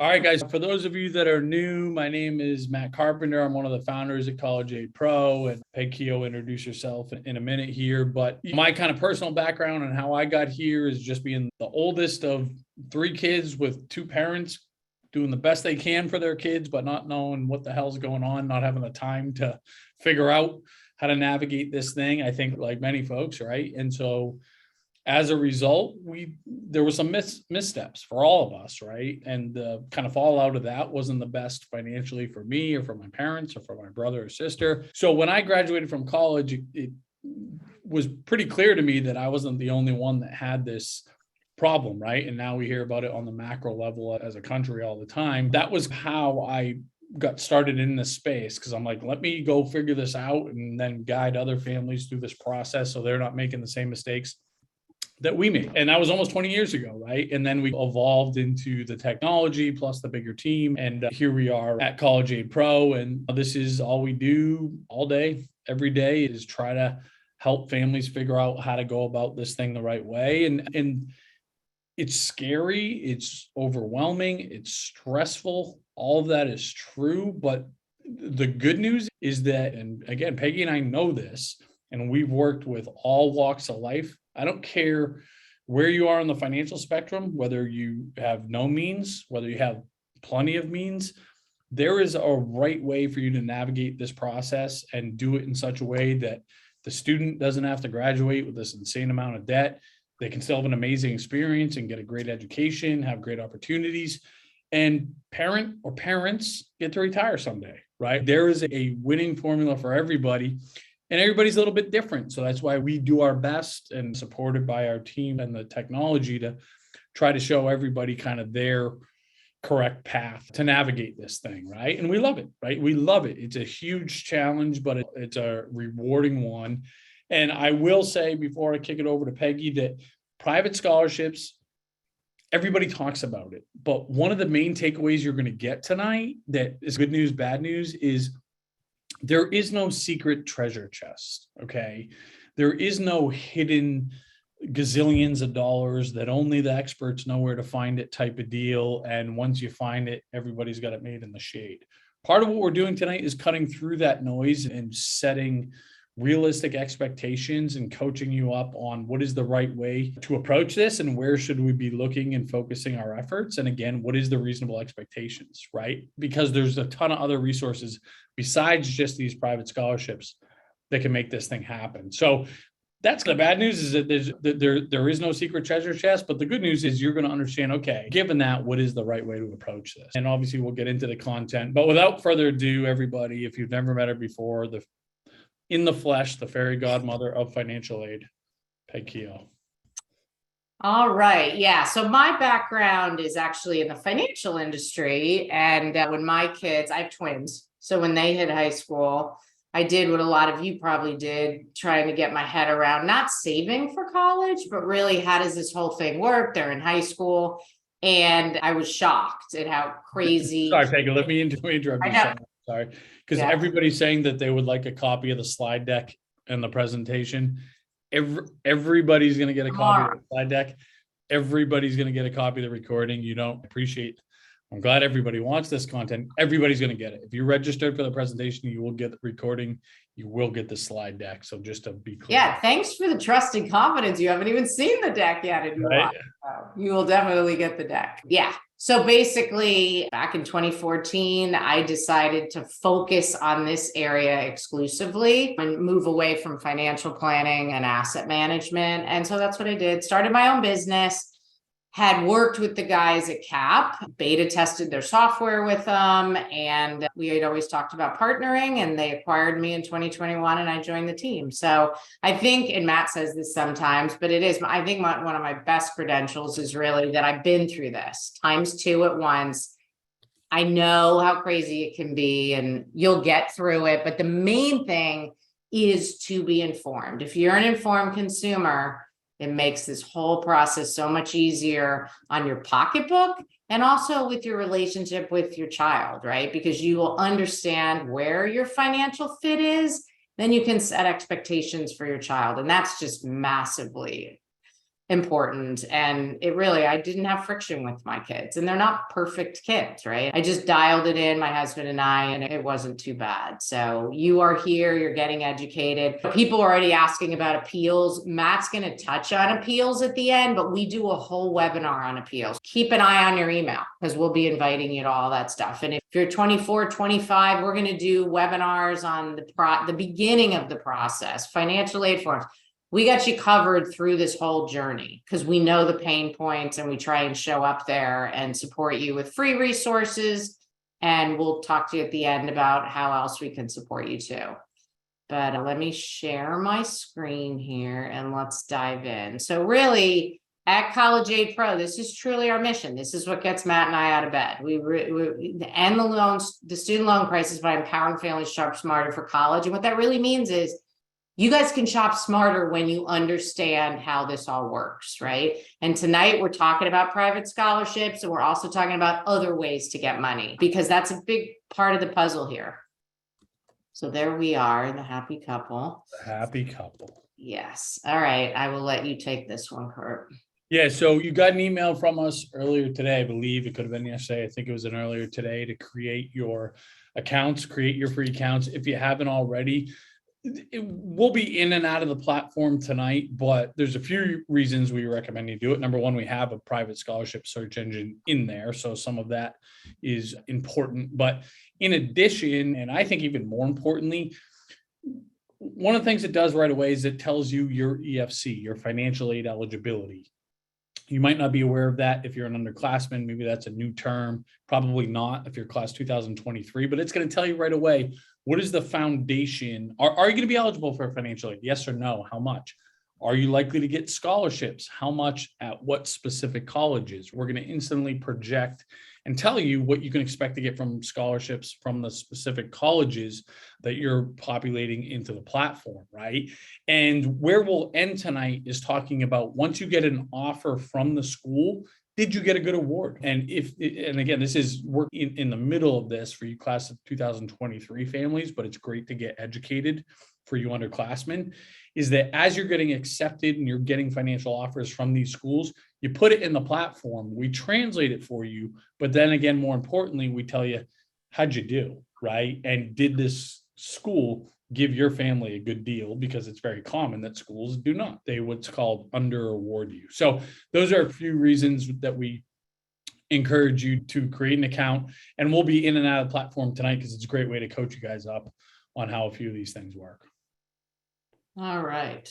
All right, guys, for those of you that are new, my name is Matt Carpenter. I'm one of the founders at College Aid Pro, and Peg Keogh, introduce yourself in a minute here. But my kind of personal background and how I got here is just being the oldest of three kids with two parents doing the best they can for their kids, but not knowing what the hell's going on, not having the time to figure out how to navigate this thing. I think like many folks, right? And so as a result, there were some missteps for all of us, right? And the kind of fallout of that wasn't the best financially for me or for my parents or for my brother or sister. So when I graduated from college, it was pretty clear to me that I wasn't the only one that had this problem, right? And now we hear about it on the macro level as a country all the time. That was how I got started in this space, because I'm like, let me go figure this out and then guide other families through this process so they're not making the same mistakes that we made. And that was almost 20 years ago, right? And then we evolved into the technology plus the bigger team. And here we are at College Aid Pro. And this is all we do all day, every day, is try to help families figure out how to go about this thing the right way. And it's scary, it's overwhelming, it's stressful. All of that is true. But the good news is that, and again, Peggy and I know this, and we've worked with all walks of life. I don't care where you are on the financial spectrum, whether you have no means, whether you have plenty of means, there is a right way for you to navigate this process and do it in such a way that the student doesn't have to graduate with this insane amount of debt. They can still have an amazing experience and get a great education, have great opportunities, and parents get to retire someday, right? There is a winning formula for everybody. And everybody's a little bit different. So that's why we do our best, and supported by our team and the technology, to try to show everybody kind of their correct path to navigate this thing, right? And we love it, right? We love it. It's a huge challenge, but it's a rewarding one. And I will say, before I kick it over to Peggy, that private scholarships, everybody talks about it. But one of the main takeaways you're going to get tonight that is good news, bad news, is there is no secret treasure chest, okay? There is no hidden gazillions of dollars that only the experts know where to find it type of deal. And once you find it, everybody's got it made in the shade. Part of what we're doing tonight is cutting through that noise and setting realistic expectations and coaching you up on what is the right way to approach this and where should we be looking and focusing our efforts. And again, what is the reasonable expectations, right? Because there's a ton of other resources besides just these private scholarships that can make this thing happen. So that's the bad news, is that there is no secret treasure chest, but the good news is you're going to understand, okay, given that, what is the right way to approach this? And obviously we'll get into the content, but without further ado, everybody, if you've never met her before, in the flesh, the fairy godmother of financial aid, Peg Keogh. All right. Yeah. So my background is actually in the financial industry. And when my kids, I have twins. So when they hit high school, I did what a lot of you probably did, trying to get my head around not saving for college, but really, how does this whole thing work? They're in high school. And I was shocked at how crazy. Sorry, Peggy, let me interrupt you. Sorry. Because everybody's saying that they would like a copy of the slide deck and the presentation. Everybody's going to get a copy of the slide deck. Everybody's going to get a copy of the recording. You don't appreciate. I'm glad everybody wants this content. Everybody's going to get it. If you registered for the presentation, you will get the recording. You will get the slide deck. So just to be clear. Yeah, thanks for the trust and confidence. You haven't even seen the deck yet. Right? You will definitely get the deck. Yeah. So basically, back in 2014, I decided to focus on this area exclusively and move away from financial planning and asset management. And so that's what I did. Started my own business, had worked with the guys at CAP, beta tested their software with them. And we had always talked about partnering, and they acquired me in 2021 and I joined the team. So I think, and Matt says this sometimes, but it is, I think one of my best credentials is really that I've been through this ×2 at once. I know how crazy it can be and you'll get through it. But the main thing is to be informed. If you're an informed consumer, it makes this whole process so much easier on your pocketbook and also with your relationship with your child, right? Because you will understand where your financial fit is, then you can set expectations for your child. And that's just massively important. And it really, I didn't have friction with my kids, and they're not perfect kids, right? I just dialed it in, my husband and I, and it wasn't too bad. So you are here, you're getting educated. People are already asking about appeals. Matt's going to touch on appeals at the end, but we do a whole webinar on appeals. Keep an eye on your email because we'll be inviting you to all that stuff. And if you're 24, 25, we're going to do webinars on the beginning of the process, financial aid forms. We got you covered through this whole journey because we know the pain points, and we try and show up there and support you with free resources. And we'll talk to you at the end about how else we can support you too. But let me share my screen here and let's dive in. So really, at College Aid Pro, this is truly our mission. This is what gets Matt and I out of bed. We end the student loan crisis by empowering families to shop smarter for college. And what that really means is you guys can shop smarter when you understand how this all works, right? And tonight we're talking about private scholarships, and we're also talking about other ways to get money, because that's a big part of the puzzle here. So there we are, the happy couple. The happy couple. Yes. All right. I will let you take this one, Kurt. Yeah, so you got an email from us earlier today. I believe it could have been yesterday. I think it was an earlier today to create your accounts, create your free accounts. If you haven't already, it will be in and out of the platform tonight, but there's a few reasons we recommend you do it. Number one, we have a private scholarship search engine in there, so some of that is important. But in addition, and I think even more importantly, one of the things it does right away is it tells you your EFC, your financial aid eligibility. You might not be aware of that if you're an underclassman. Maybe that's a new term. Probably not if you're class 2023, but it's going to tell you right away, what is the foundation? Are you going to be eligible for financial aid? Yes or no? How much? Are you likely to get scholarships? How much at what specific colleges? We're going to instantly project and tell you what you can expect to get from scholarships from the specific colleges that you're populating into the platform, right? And where we'll end tonight is talking about once you get an offer from the school, did you get a good award? And and again, this is work in the middle of this for you class of 2023 families, but it's great to get educated for you underclassmen, is that as you're getting accepted and you're getting financial offers from these schools, you put it in the platform, we translate it for you, but then again, more importantly, we tell you, how'd you do, right? And did this school give your family a good deal? Because it's very common that schools do not. They what's called under award you. So those are a few reasons that we encourage you to create an account, and we'll be in and out of the platform tonight because it's a great way to coach you guys up on how a few of these things work. All right.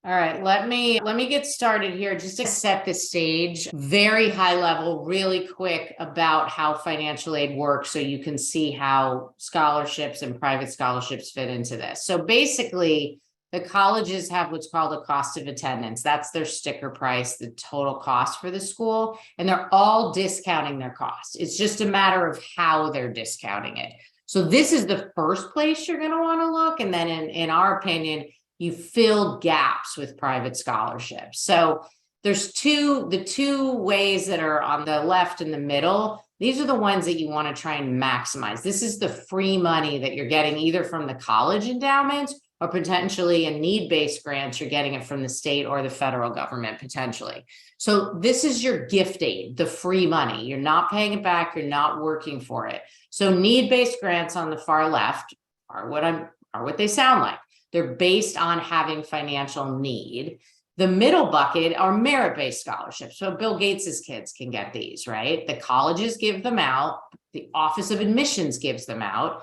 All right, let me get started here just to set the stage, very high level, really quick about how financial aid works so you can see how scholarships and private scholarships fit into this. So basically, the colleges have what's called a cost of attendance. That's their sticker price, the total cost for the school, and they're all discounting their cost. It's just a matter of how they're discounting it. So this is the first place you're going to want to look, and then in our opinion, you fill gaps with private scholarships. So there's the two ways that are on the left and the middle. These are the ones that you want to try and maximize. This is the free money that you're getting either from the college endowments or potentially in need-based grants. You're getting it from the state or the federal government potentially. So this is your gift aid, the free money. You're not paying it back. You're not working for it. So need-based grants on the far left are what they sound like. They're based on having financial need. The middle bucket are merit-based scholarships. So Bill Gates's kids can get these, right? The colleges give them out. The Office of Admissions gives them out.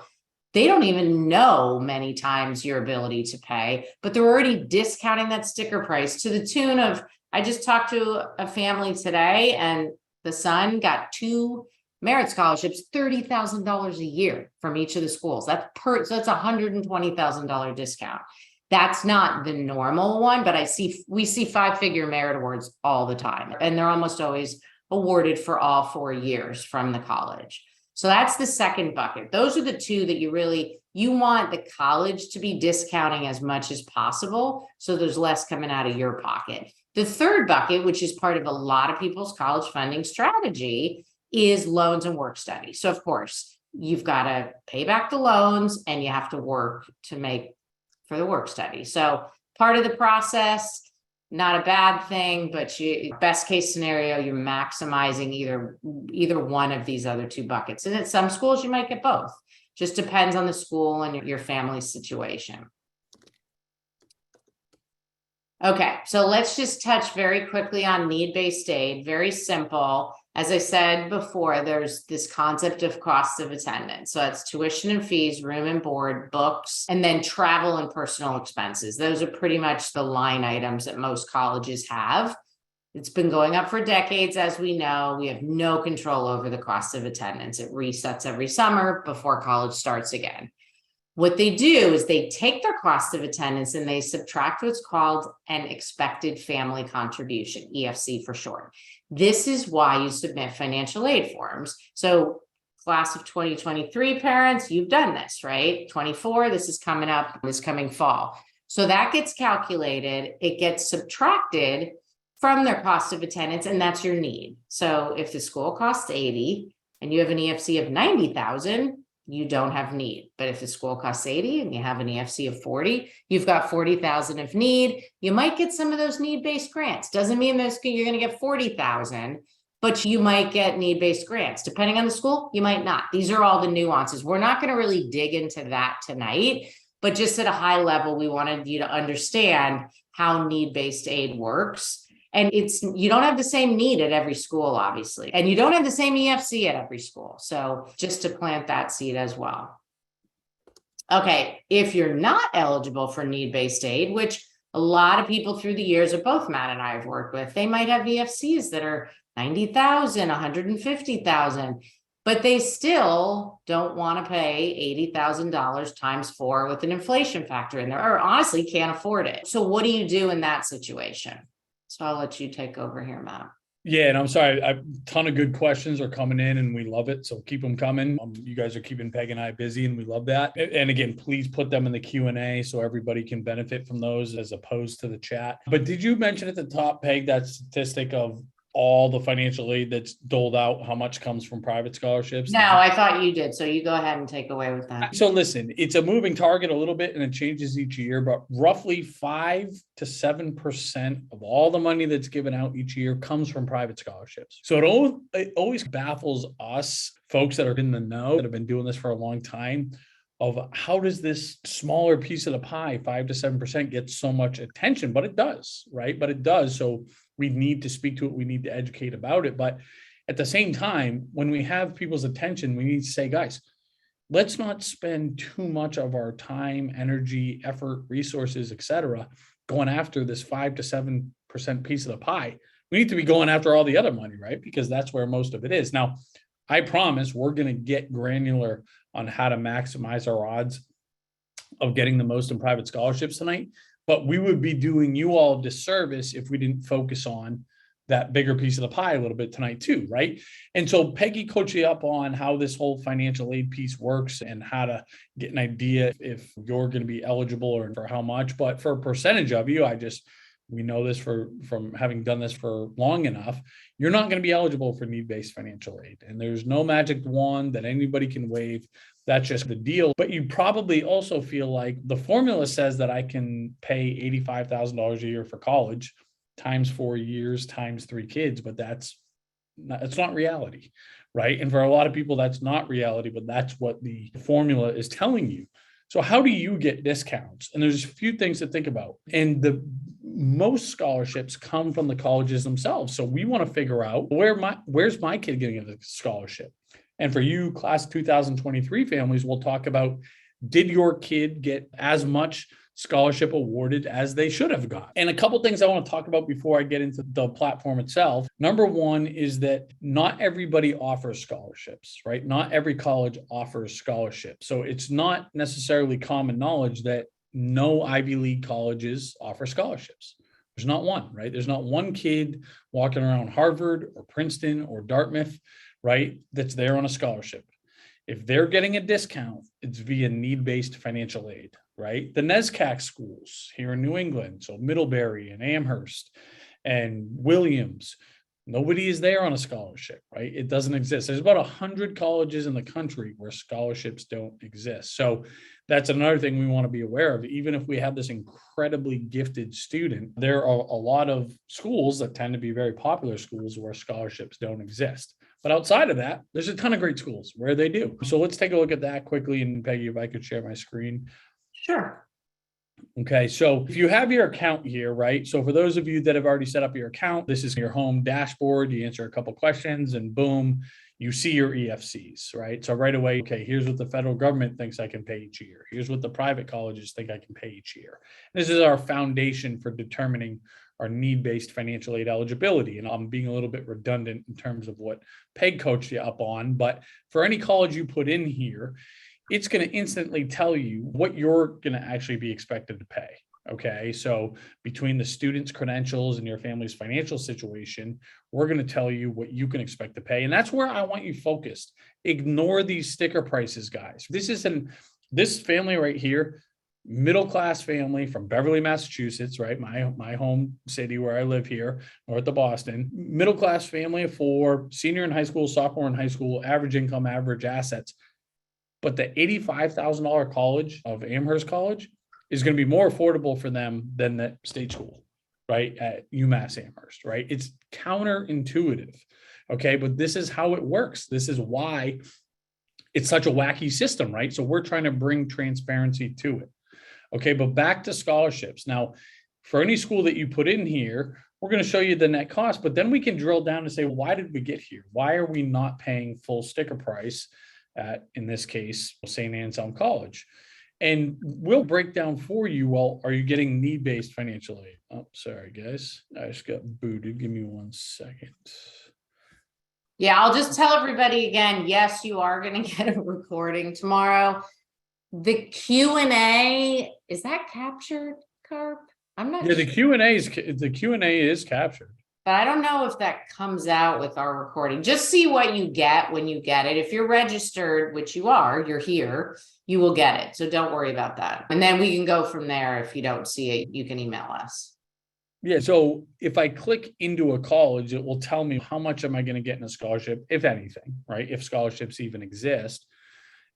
They don't even know many times your ability to pay, but they're already discounting that sticker price to the tune of, I just talked to a family today and the son got 2 merit scholarships, $30,000 a year from each of the schools. So that's $120,000 discount. That's not the normal one, but we see 5-figure merit awards all the time, and they're almost always awarded for all 4 years from the college. So that's the second bucket. Those are the two that you want the college to be discounting as much as possible, so there's less coming out of your pocket. The third bucket, which is part of a lot of people's college funding strategy, is loans and work study. So of course, you've got to pay back the loans and you have to work to make for the work study. So part of the process, not a bad thing, but best case scenario, you're maximizing either one of these other two buckets. And at some schools, you might get both. Just depends on the school and your family situation. Okay, so let's just touch very quickly on need-based aid. Very simple. As I said before, there's this concept of cost of attendance. So that's tuition and fees, room and board, books, and then travel and personal expenses. Those are pretty much the line items that most colleges have. It's been going up for decades, as we know. We have no control over the cost of attendance. It resets every summer before college starts again. What they do is they take their cost of attendance and they subtract what's called an expected family contribution, EFC for short. This is why you submit financial aid forms. So class of 2023 parents, you've done this, right? 24, this is coming up this coming fall. So that gets calculated, it gets subtracted from their cost of attendance, and that's your need. So if the school costs 80 and you have an EFC of 90,000, you don't have need. But if the school costs 80 and you have an EFC of 40, you've got 40,000 of need. You might get some of those need-based grants. Doesn't mean you're going to get 40,000, but you might get need-based grants. Depending on the school, you might not. These are all the nuances. We're not going to really dig into that tonight, but just at a high level, we wanted you to understand how need-based aid works. And you don't have the same need at every school, obviously, and you don't have the same EFC at every school. So just to plant that seed as well. Okay, if you're not eligible for need-based aid, which a lot of people through the years of both Matt and I have worked with, they might have EFCs that are 90,000, 150,000, but they still don't want to pay $80,000 times 4 with an inflation factor in there, or honestly can't afford it. So what do you do in that situation? So I'll let you take over here, Matt. Yeah, and I'm sorry, a ton of good questions are coming in and we love it. So keep them coming. You guys are keeping Peg and I busy and we love that. And again, please put them in the Q&A so everybody can benefit from those as opposed to the chat. But did you mention at the top, Peg, that statistic of all the financial aid that's doled out, how much comes from private scholarships? No, I thought you did. So you go ahead and take away with that. So listen, it's a moving target a little bit and it changes each year, but roughly 5 to 7% of all the money that's given out each year comes from private scholarships. So it always baffles us folks that are in the know, that have been doing this for a long time, of how does this smaller piece of the pie, 5 to 7%, get so much attention? But it does, right? But it does. So we need to speak to it. We need to educate about it. But at the same time, when we have people's attention, we need to say, guys, let's not spend too much of our time, energy, effort, resources, et cetera, going after this 5 to 7% piece of the pie. We need to be going after all the other money, right? Because that's where most of it is. Now, I promise we're going to get granular on how to maximize our odds of getting the most in private scholarships tonight. But we would be doing you all a disservice if we didn't focus on that bigger piece of the pie a little bit tonight too, right? And so Peggy coached you up on how this whole financial aid piece works and how to get an idea if you're going to be eligible or for how much. But for a percentage of you, we know this from having done this for long enough, you're not going to be eligible for need-based financial aid. And there's no magic wand that anybody can wave. That's just the deal. But you probably also feel like the formula says that I can pay $85,000 a year for college times 4 years, times 3 kids, but it's not reality, right? And for a lot of people, that's not reality, but that's what the formula is telling you. So how do you get discounts? And there's a few things to think about. And most scholarships come from the colleges themselves. So we want to figure out where's my kid getting a scholarship? And for you, class 2023 families, we'll talk about, did your kid get as much scholarship awarded as they should have got? And a couple things I want to talk about before I get into the platform itself. Number one is that not everybody offers scholarships, right? Not every college offers scholarships. So it's not necessarily common knowledge that no Ivy League colleges offer scholarships. There's not one, right? There's not one kid walking around Harvard or Princeton or Dartmouth, right, that's there on a scholarship. If they're getting a discount, it's via need-based financial aid, right? The NESCAC schools here in New England, so Middlebury and Amherst and Williams, Nobody is there on a scholarship, right? It doesn't exist. There's about 100 colleges in the country where scholarships don't exist. So that's another thing we want to be aware of. Even if we have this incredibly gifted student, there are a lot of schools that tend to be very popular schools where scholarships don't exist. But outside of that, there's a ton of great schools where they do. So let's take a look at that quickly. And Peggy, if I could share my screen. Sure. Okay, so if you have your account here, right? So for those of you that have already set up your account, this is your home dashboard. You answer a couple questions and boom, you see your EFCs, right? So right away, okay, here's what the federal government thinks I can pay each year. Here's what the private colleges think I can pay each year. This is our foundation for determining our need-based financial aid eligibility. And I'm being a little bit redundant in terms of what Peg coached you up on, but for any college you put in here, it's going to instantly tell you what you're going to actually be expected to pay. Okay, so between the student's credentials and your family's financial situation, we're going to tell you what you can expect to pay. And that's where I want you focused. Ignore these sticker prices, guys. This family right here, middle-class family from Beverly, Massachusetts, right? My home city where I live here, north of Boston. Middle-class family for senior in high school, sophomore in high school, average income, average assets. But the $85,000 college of Amherst College is going to be more affordable for them than that state school, right? At UMass Amherst, right? It's counterintuitive. Okay. But this is how it works. This is why it's such a wacky system, right? So we're trying to bring transparency to it. Okay. But back to scholarships. Now, for any school that you put in here, we're going to show you the net cost, but then we can drill down and say, why did we get here? Why are we not paying full sticker price at, in this case, St. Anselm College? And we'll break down for you, well, are you getting need-based financial aid? Oh, sorry, guys. I just got booted. Give me 1 second. Yeah, I'll just tell everybody again, yes, you are going to get a recording tomorrow. The Q&A, is that captured, Carp? I'm not Yeah, sure. the Q&A is captured. But I don't know if that comes out with our recording. Just see what you get when you get it. If you're registered, which you are, you're here, you will get it. So don't worry about that. And then we can go from there. If you don't see it, you can email us. Yeah, so if I click into a college, it will tell me how much am I going to get in a scholarship, if anything, right? If scholarships even exist.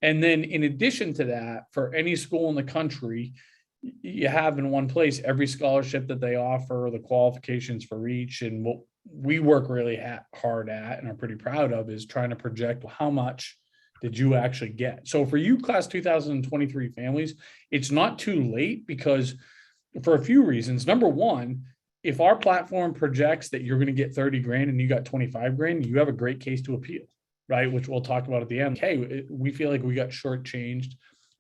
And then in addition to that, for any school in the country, you have in one place every scholarship that they offer, the qualifications for each. And what we work really hard at and are pretty proud of is trying to project how much did you actually get. So for you class 2023 families, it's not too late because for a few reasons. Number one, if our platform projects that you're going to get 30 grand and you got 25 grand, you have a great case to appeal, right? Which we'll talk about at the end. Hey, we feel like we got shortchanged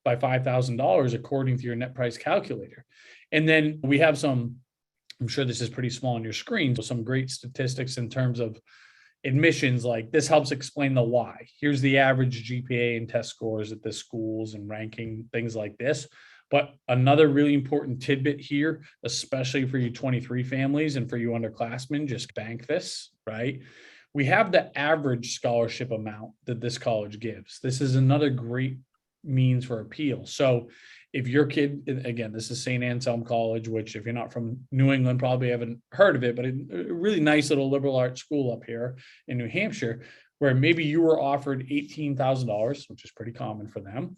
by $5,000 according to your net price calculator. And then we have some, I'm sure this is pretty small on your screen, so some great statistics in terms of admissions. Like this helps explain the why. Here's the average GPA and test scores at the schools and ranking, things like this. But another really important tidbit here, especially for you 23 families and for you underclassmen, just bank this, right? We have the average scholarship amount that this college gives. This is another great means for appeal. So if your kid, again, this is St. Anselm College, which if you're not from New England, probably haven't heard of it, but a really nice little liberal arts school up here in New Hampshire, where maybe you were offered $18,000, which is pretty common for them.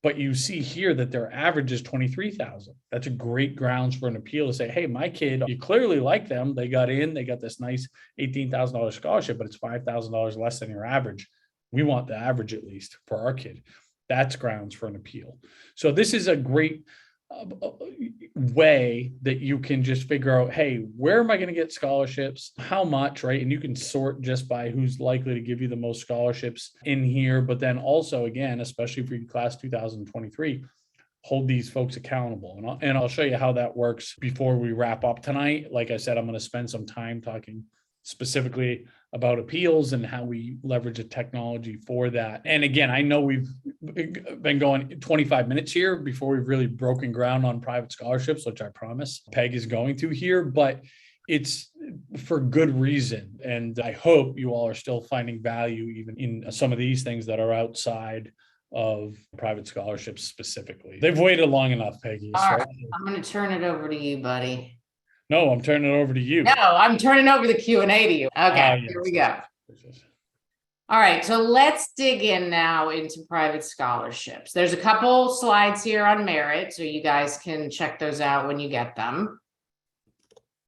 But you see here that their average is 23,000. That's a great grounds for an appeal to say, hey, my kid, you clearly like them. They got in, they got this nice $18,000 scholarship, but it's $5,000 less than your average. We want the average at least for our kid. That's grounds for an appeal. So this is a great way that you can just figure out, hey, where am I going to get scholarships? How much, right? And you can sort just by who's likely to give you the most scholarships in here. But then also, again, especially for your class 2023, hold these folks accountable. And I'll show you how that works before we wrap up tonight. Like I said, I'm going to spend some time talking specifically about appeals and how we leverage a technology for that. And again, I know we've been going 25 minutes here before we've really broken ground on private scholarships, which I promise Peg is going to here, but it's for good reason. And I hope you all are still finding value even in some of these things that are outside of private scholarships specifically. They've waited long enough, Peggy. All right, I'm going to turn it over to you, buddy. No, I'm turning it over to you. No, I'm turning over the Q&A to you. Okay, Yes. here we go. All right, so let's dig in now into private scholarships. There's a couple slides here on merit, so you guys can check those out when you get them.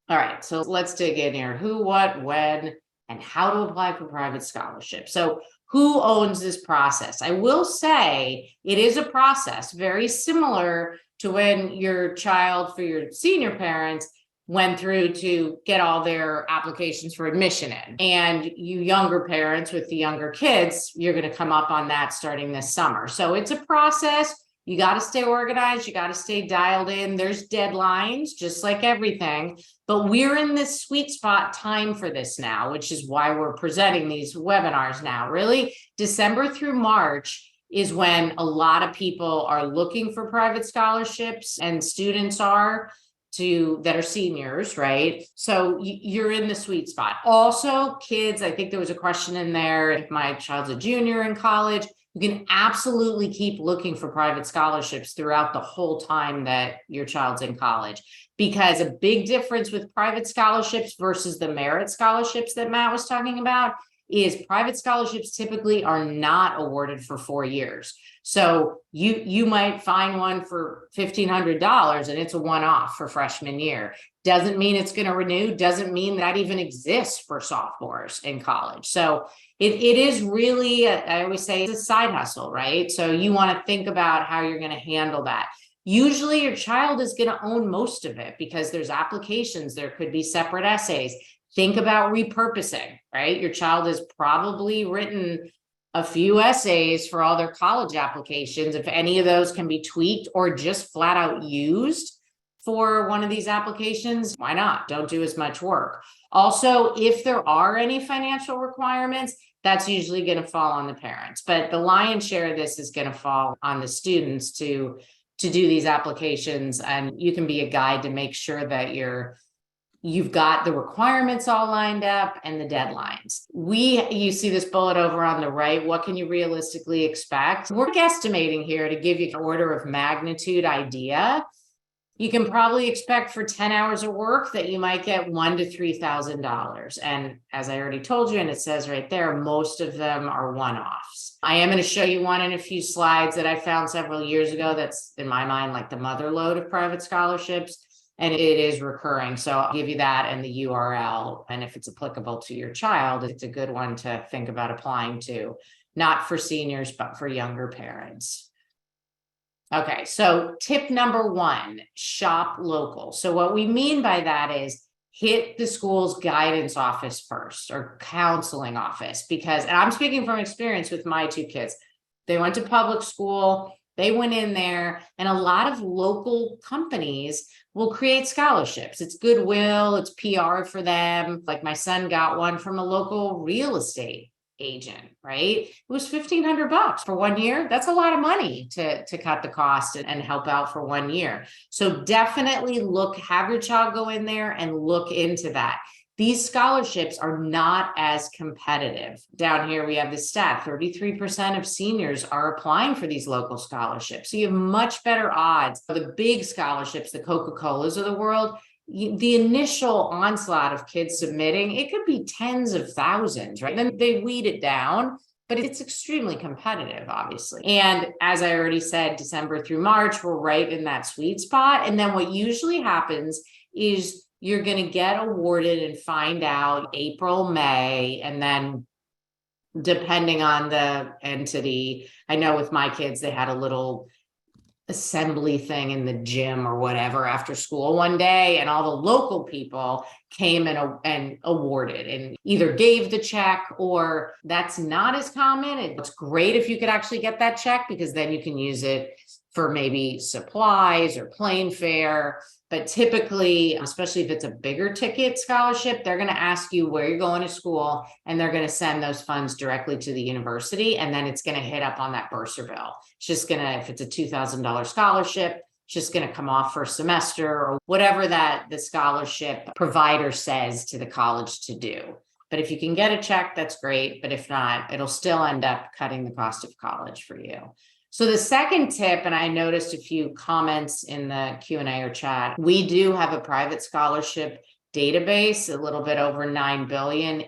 All right, so let's dig in here. Who, what, when, and how to apply for private scholarships. So who owns this process? I will say it is a process very similar to when your child, for your senior parents, went through to get all their applications for admission in. And you younger parents with the younger kids, you're going to come up on that starting this summer. So it's a process. You got to stay organized. You got to stay dialed in. There's deadlines, just like everything. But we're in this sweet spot time for this now, which is why we're presenting these webinars now. Really, December through March is when a lot of people are looking for private scholarships, and students are that are seniors, right? So you're in the sweet spot. Also, kids, I think there was a question in there, if my child's a junior in college, you can absolutely keep looking for private scholarships throughout the whole time that your child's in college, because a big difference with private scholarships versus the merit scholarships that Matt was talking about is private scholarships typically are not awarded for 4 years. So you might find one for $1,500 and it's a one-off for freshman year. Doesn't mean it's going to renew, doesn't mean that even exists for sophomores in college. So it is really, I always say, it's a side hustle, right? So you want to think about how you're going to handle that. Usually your child is going to own most of it because there's applications, there could be separate essays. Think about repurposing, right? Your child has probably written a few essays for all their college applications. If any of those can be tweaked or just flat out used for one of these applications, why not? Don't do as much work. Also, if there are any financial requirements, that's usually going to fall on the parents. But the lion's share of this is going to fall on the students to do these applications. And you can be a guide to make sure that you've got the requirements all lined up and the deadlines. You see this bullet over on the right. What can you realistically expect? We're guesstimating here to give you an order of magnitude idea. You can probably expect for 10 hours of work that you might get $1,000 to $3,000. And as I already told you, and it says right there, most of them are one-offs. I am going to show you one in a few slides that I found several years ago. That's, in my mind, like the mother lode of private scholarships. And it is recurring. So I'll give you that and the URL. And if it's applicable to your child, it's a good one to think about applying to, not for seniors, but for younger parents. Okay, so tip number 1, shop local. So what we mean by that is hit the school's guidance office first, or counseling office, because, and I'm speaking from experience with my 2 kids. They went to public school. They went in there, and a lot of local companies will create scholarships. It's goodwill, it's PR for them. Like my son got one from a local real estate agent, right? It was $1,500 for 1 year. That's a lot of money to cut the cost and help out for 1 year. So definitely have your child go in there and look into that. These scholarships are not as competitive. Down here, we have the stat, 33% of seniors are applying for these local scholarships. So you have much better odds. The big scholarships, the Coca-Colas of the world, the initial onslaught of kids submitting, it could be tens of thousands, right? Then they weed it down, but it's extremely competitive, obviously. And as I already said, December through March, we're right in that sweet spot. And then what usually happens is you're going to get awarded and find out April, May, and then depending on the entity, I know with my kids, they had a little assembly thing in the gym or whatever after school one day, and all the local people came and awarded and either gave the check, or that's not as common. It's great if you could actually get that check, because then you can use it for maybe supplies or plane fare. But typically, especially if it's a bigger ticket scholarship, they're going to ask you where you're going to school, and they're going to send those funds directly to the university. And then it's going to hit up on that bursar bill. It's just going to, if it's a $2,000 scholarship, it's just going to come off for a semester or whatever that the scholarship provider says to the college to do. But if you can get a check, that's great. But if not, it'll still end up cutting the cost of college for you. So the second tip, and I noticed a few comments in the Q&A or chat, we do have a private scholarship database, a little bit over 9 billion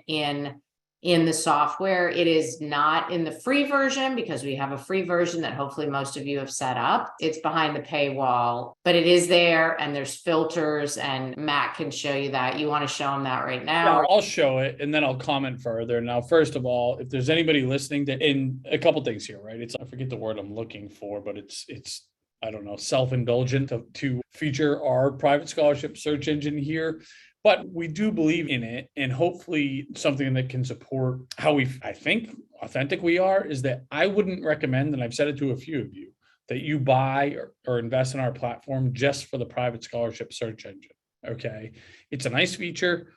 in the software. It is not in the free version because we have a free version that hopefully most of you have set up. It's behind the paywall, but it is there and there's filters, and Matt can show you that. You want to show him that right now? Yeah, I'll show it and then I'll comment further. Now, first of all, if there's anybody listening to, in a couple things here, right? I forget the word I'm looking for, but it's I don't know, self-indulgent to feature our private scholarship search engine here. But we do believe in it, and hopefully something that can support how I think, authentic we are, is that I wouldn't recommend, and I've said it to a few of you, that you buy or invest in our platform just for the private scholarship search engine, okay? It's a nice feature.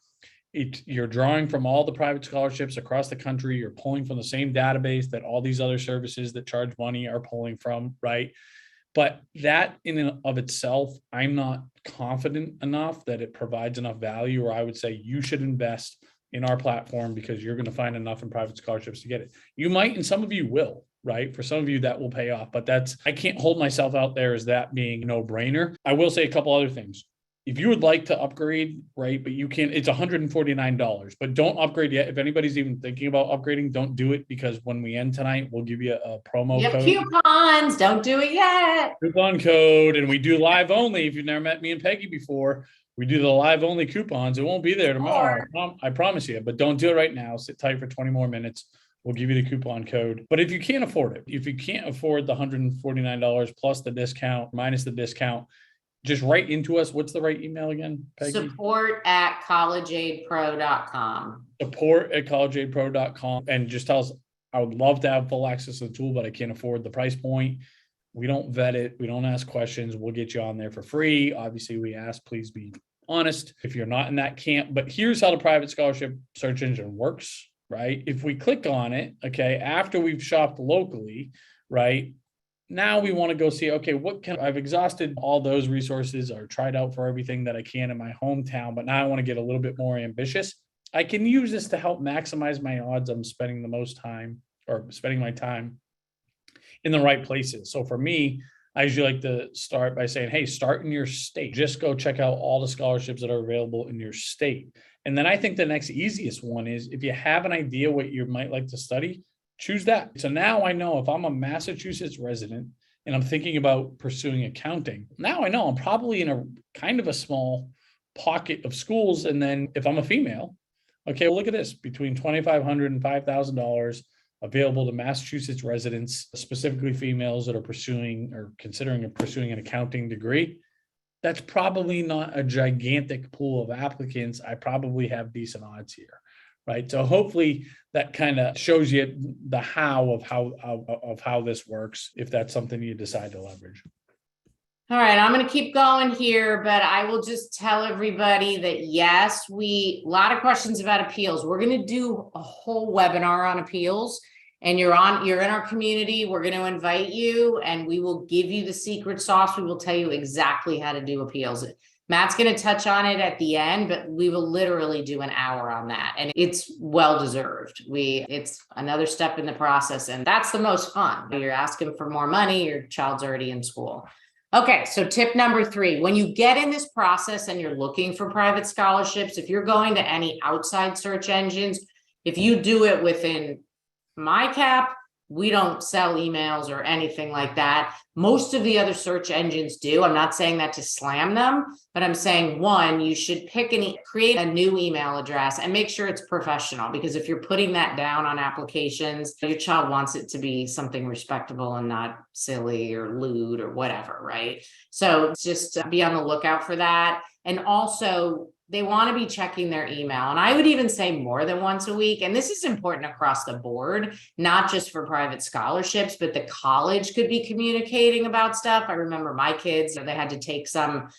You're drawing from all the private scholarships across the country. You're pulling from the same database that all these other services that charge money are pulling from, right? But that in and of itself, I'm not confident enough that it provides enough value, or I would say you should invest in our platform because you're going to find enough in private scholarships to get it. You might, and some of you will, right? For some of you that will pay off, but I can't hold myself out there as that being a no-brainer. I will say a couple other things. If you would like to upgrade, right, but you can't, it's $149, but don't upgrade yet. If anybody's even thinking about upgrading, don't do it, because when we end tonight, we'll give you a promo code. Coupons, don't do it yet. Coupon code, and we do live only. If you've never met me and Peggy before, we do the live only coupons. It won't be there tomorrow. I promise you, but don't do it right now. Sit tight for 20 more minutes. We'll give you the coupon code. But if you can't afford it, if you can't afford the $149 plus the discount, minus the discount, just write into us. What's the right email again, Peggy? support@collegeaidpro.com. support@collegeaidpro.com. And just tell us, I would love to have full access to the tool, but I can't afford the price point. We don't vet it. We don't ask questions. We'll get you on there for free. Obviously, we ask, please be honest if you're not in that camp. But here's how the private scholarship search engine works, right? If we click on it, okay, after we've shopped locally, right? Now we want to go see, okay, I've exhausted all those resources or tried out for everything that I can in my hometown, but now I want to get a little bit more ambitious. I can use this to help maximize my odds of spending my time in the right places. So for me, I usually like to start by saying, hey, start in your state. Just go check out all the scholarships that are available in your state. And then I think the next easiest one is, if you have an idea what you might like to study, choose that. So now I know if I'm a Massachusetts resident and I'm thinking about pursuing accounting, now I know I'm probably in a kind of a small pocket of schools. And then if I'm a female, okay, well, look at this, between $2,500 and $5,000 available to Massachusetts residents, specifically females that are pursuing or considering pursuing an accounting degree. That's probably not a gigantic pool of applicants. I probably have decent odds here. Right. So hopefully that kind of shows you the how of how this works, if that's something you decide to leverage. All right, I'm going to keep going here, but I will just tell everybody that yes, a lot of questions about appeals. We're going to do a whole webinar on appeals, and you're in our community. We're going to invite you, and we will give you the secret sauce. We will tell you exactly how to do appeals. Matt's going to touch on it at the end, but we will literally do an hour on that. And it's well-deserved. It's another step in the process. And that's the most fun. You're asking for more money, your child's already in school. Okay, so tip number 3, when you get in this process and you're looking for private scholarships, if you're going to any outside search engines, if you do it within MyCap, we don't sell emails or anything like that. Most of the other search engines do. I'm not saying that to slam them, but I'm saying, one, you should create a new email address and make sure it's professional, because if you're putting that down on applications, your child wants it to be something respectable and not silly or lewd or whatever, right? So just be on the lookout for that. And also, they want to be checking their email. And I would even say more than once a week. And this is important across the board, not just for private scholarships, but the college could be communicating about stuff. I remember my kids, they had to take some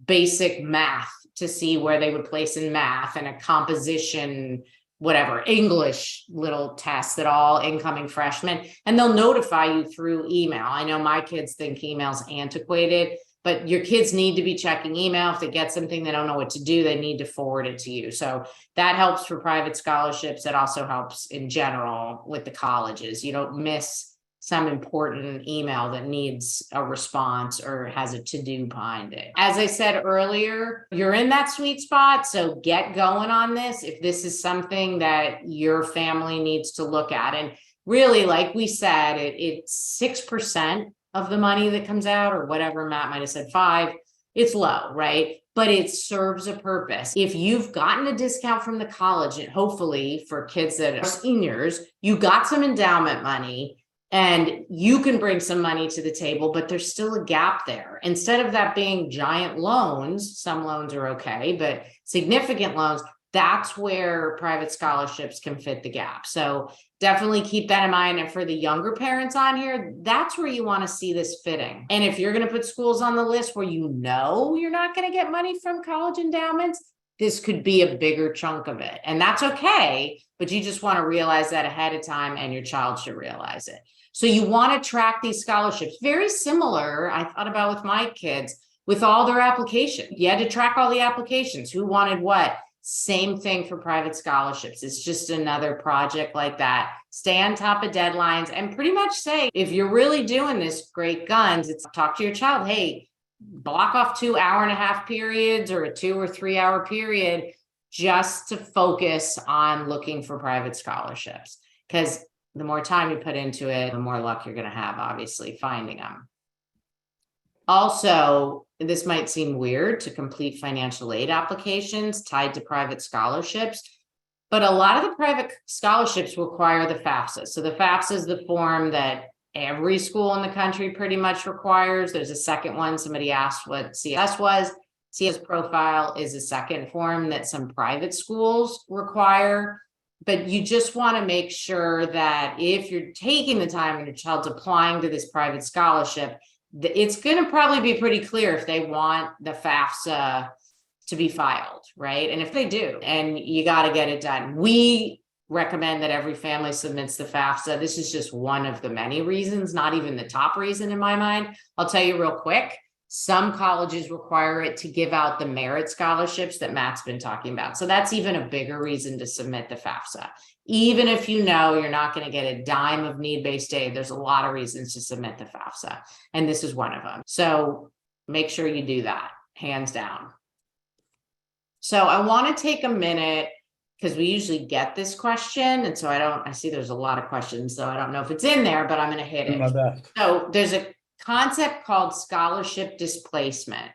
basic math to see where they would place in math, and a composition, whatever, English little test that all incoming freshmen, and they'll notify you through email. I know my kids think email's antiquated, but your kids need to be checking email. If they get something they don't know what to do, they need to forward it to you. So that helps for private scholarships. It also helps in general with the colleges. You don't miss some important email that needs a response or has a to-do behind it. As I said earlier, you're in that sweet spot, so get going on this if this is something that your family needs to look at. And really, like we said, it's 6% of the money that comes out, or whatever. Matt might have said 5. It's low, right? But it serves a purpose. If you've gotten a discount from the college, and hopefully for kids that are seniors, you got some endowment money and you can bring some money to the table, but there's still a gap there. Instead of that being giant loans, some loans are okay, but significant loans, that's where private scholarships can fit the gap. So definitely keep that in mind. And for the younger parents on here, that's where you want to see this fitting. And if you're going to put schools on the list where you know you're not going to get money from college endowments, this could be a bigger chunk of it. And that's okay, but you just want to realize that ahead of time, and your child should realize it. So you want to track these scholarships. Very similar, I thought about with my kids, with all their applications. You had to track all the applications, who wanted what. Same thing for private scholarships. It's just another project like that. Stay on top of deadlines and pretty much say, if you're really doing this great guns, it's talk to your child. Hey, block off 2 hour-and-a-half periods or a 2 or 3 hour period just to focus on looking for private scholarships. Because the more time you put into it, the more luck you're going to have, obviously, finding them. Also, this might seem weird to complete financial aid applications tied to private scholarships, but a lot of the private scholarships require the FAFSA. So the FAFSA is the form that every school in the country pretty much requires. There's a second one. Somebody asked what CS was. CS profile is a second form that some private schools require. But you just want to make sure that if you're taking the time and your child's applying to this private scholarship, it's going to probably be pretty clear if they want the FAFSA to be filed, right? And if they do, and you got to get it done. We recommend that every family submits the FAFSA. This is just one of the many reasons, not even the top reason in my mind. I'll tell you real quick. Some colleges require it to give out the merit scholarships that Matt's been talking about. So that's even a bigger reason to submit the FAFSA. Even if you know you're not going to get a dime of need-based aid, there's a lot of reasons to submit the FAFSA. And this is one of them. So make sure you do that, hands down. So I want to take a minute, because we usually get this question. And so I see there's a lot of questions, so I don't know if it's in there, but I'm going to hit it. So there's a concept called scholarship displacement.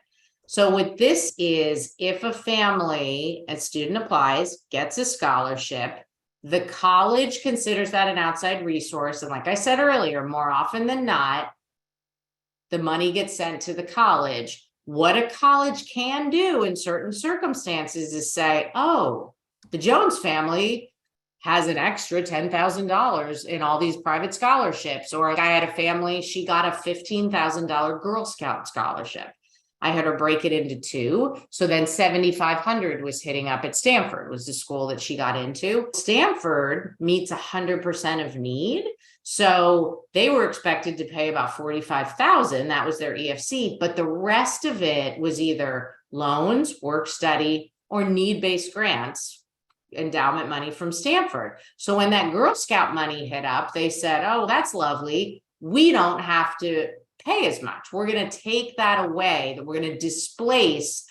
So what this is, if a family, a student applies, gets a scholarship, the college considers that an outside resource. And like I said earlier, more often than not, the money gets sent to the college. What a college can do in certain circumstances is say, oh, the Jones family has an extra $10,000 in all these private scholarships. Or I had a family, she got a $15,000 Girl Scout scholarship. I had her break it into 2. So then $7,500 was hitting up at Stanford, was the school that she got into. Stanford meets 100% of need. So they were expected to pay about $45,000. That was their EFC, but the rest of it was either loans, work study, or need-based grants, endowment money from Stanford. So when that Girl Scout money hit up, they said, oh, that's lovely. We don't have to pay as much. We're going to take that away, that we're going to displace.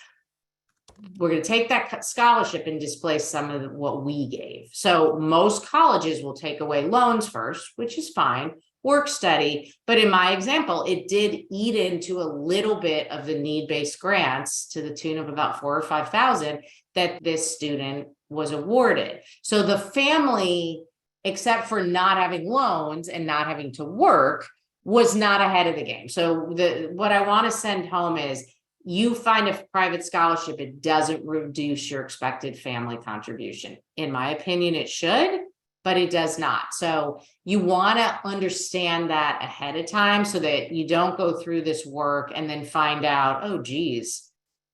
We're going to take that scholarship and displace some of what we gave. So most colleges will take away loans first, which is fine, work study. But in my example, it did eat into a little bit of the need-based grants to the tune of about $4,000 or $5,000 that this student was awarded. So the family, except for not having loans and not having to work, was not ahead of the game. So what I want to send home is, you find a private scholarship, it doesn't reduce your expected family contribution. In my opinion, it should, but it does not. So you want to understand that ahead of time so that you don't go through this work and then find out, oh, geez,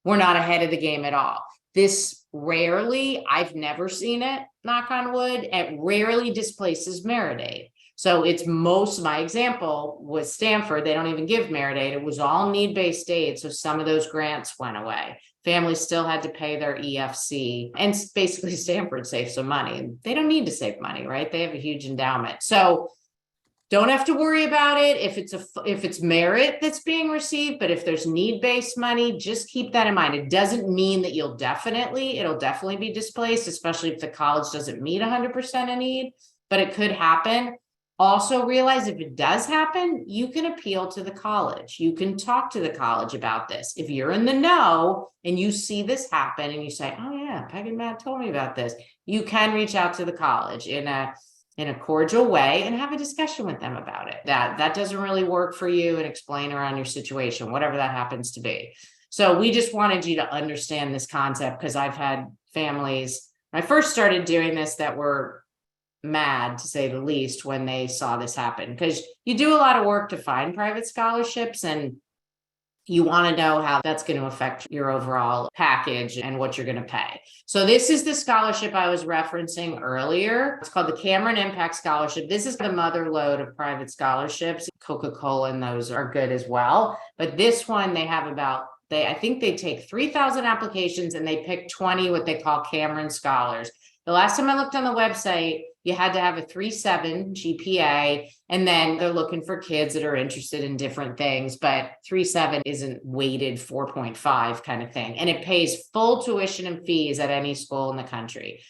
we're not ahead of the game at all. This rarely, I've never seen it, knock on wood, it rarely displaces merit aid. So it's my example was Stanford. They don't even give merit aid. It was all need-based aid. So some of those grants went away. Families still had to pay their EFC, and basically Stanford saved some money. They don't need to save money, right? They have a huge endowment. So Don't have to worry about it if it's merit that's being received, but if there's need-based money, just keep that in mind. It doesn't mean that it'll definitely be displaced, especially if the college doesn't meet 100% of need, but it could happen. Also realize if it does happen, you can appeal to the college. You can talk to the college about this. If you're in the know and you see this happen and you say, oh yeah, Peg and Matt told me about this, you can reach out to the college in a cordial way and have a discussion with them about it. That doesn't really work for you, and explain around your situation, whatever that happens to be. So we just wanted you to understand this concept, because I've had families, when I first started doing this, that were mad, to say the least, when they saw this happen, because you do a lot of work to find private scholarships, and you want to know how that's going to affect your overall package and what you're going to pay. So this is the scholarship I was referencing earlier. It's called the Cameron Impact Scholarship. This is the mother lode of private scholarships. Coca-Cola and those are good as well. But this one, they have I think they take 3,000 applications and they pick 20 what they call Cameron Scholars. The last time I looked on the website, you had to have a 3.7 GPA, and then they're looking for kids that are interested in different things, but 3.7 isn't weighted 4.5 kind of thing. And it pays full tuition and fees at any school in the country,